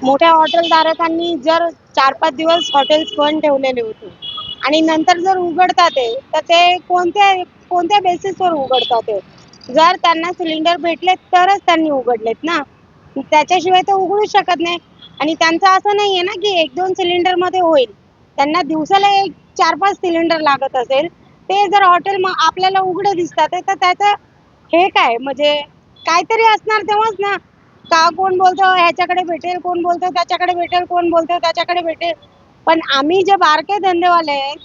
मोठ्या हॉटेलधारकांनी जर 4-5 दिवस हॉटेल्स बंद ठेवलेले होते आणि नंतर जर उघडतात तर ते कोणत्या बेसिसवर उघडतात ते? जर त्यांना सिलेंडर भेटले तरच त्यांनी उघडलेत ना. त्याच्याशिवाय ते उघडूच शकत नाही. आणि त्यांचं असं नाहीये ना, की 1-2 सिलेंडरमध्ये होईल. त्यांना दिवसाला 4-5 सिलेंडर लागत असेल, ते जर हॉटेल आपल्याला उघडे दिसतात तर त्याचं हे काय म्हणजे काहीतरी असणार तेव्हाच ना. का कोण बोलतं ह्याच्याकडे भेटेल, कोण बोलतं त्याच्याकडे भेटेल, कोण बोलतं त्याच्याकडे भेटेल. पण आम्ही जे बारके धंदेवाले आहेत,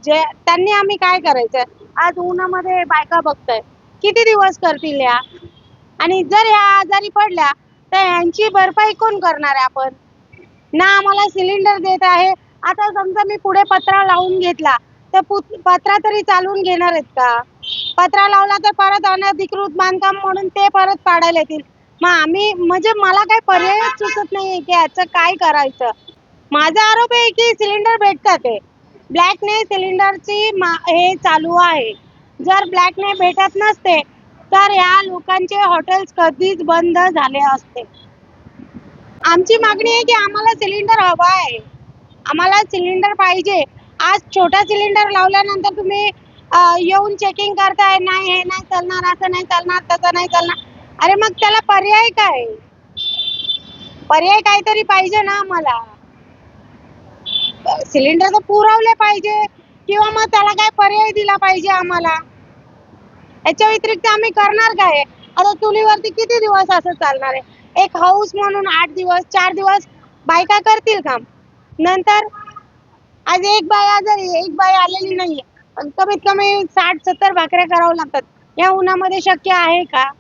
जे त्यांनी आम्ही काय करायचं? आज उन्हामध्ये बायका बघताय, किती दिवस करतील ह्या? आणि जर ह्या आजारी पडल्या, तर ह्यांची भरपाई कोण करणार आहे आपण? ना आम्हाला सिलेंडर देत आहे. आता समजा मी पुढे पत्रा लावून घेतला, तर पत्रा तरी चालवून घेणार आहेत का? पत्रा लावला तर परत अनधिकृत बांधकाम म्हणून ते परत पाडायला येतील. मग आम्ही म्हणजे मला काही पर्यायच सुचत नाहीये, की ह्याचं काय करायचं? माझा आरोप आहे, की सिलेंडर भेटतात आहे. ब्लॅकने सिलेंडरची हे चालू आहे. जर ब्लॅकने भेटत नसते, तर ह्या लोकांचे हॉटेल्स कधीच बंद झाले असते. आमची मागणी आहे, की आम्हाला सिलेंडर हवा आहे. आम्हाला सिलेंडर पाहिजे. आज छोटा सिलेंडर लावल्यानंतर तुम्ही येऊन चेकिंग करताय, नाही हे नाही चालणार, असं नाही चालणार, तसं नाही चालणार. अरे मग त्याला पर्याय काय? पर्याय काहीतरी पाहिजे ना आम्हाला. सिलेंडर तर पुरवले पाहिजे किंवा मग त्याला काय पर्याय दिला पाहिजे आम्हाला. याच्या व्यतिरिक्त आम्ही करणार काय? आता चुलीवरती किती दिवस असं चालणार आहे? एक हौस म्हणून 8 दिवस, 4 दिवस बायका करतील काम. नंतर आज एक बाई आलेली नाहीये. पण कमीत कमी 60-70 भाकऱ्या कराव्या लागतात. या उन्हामध्ये शक्य आहे का?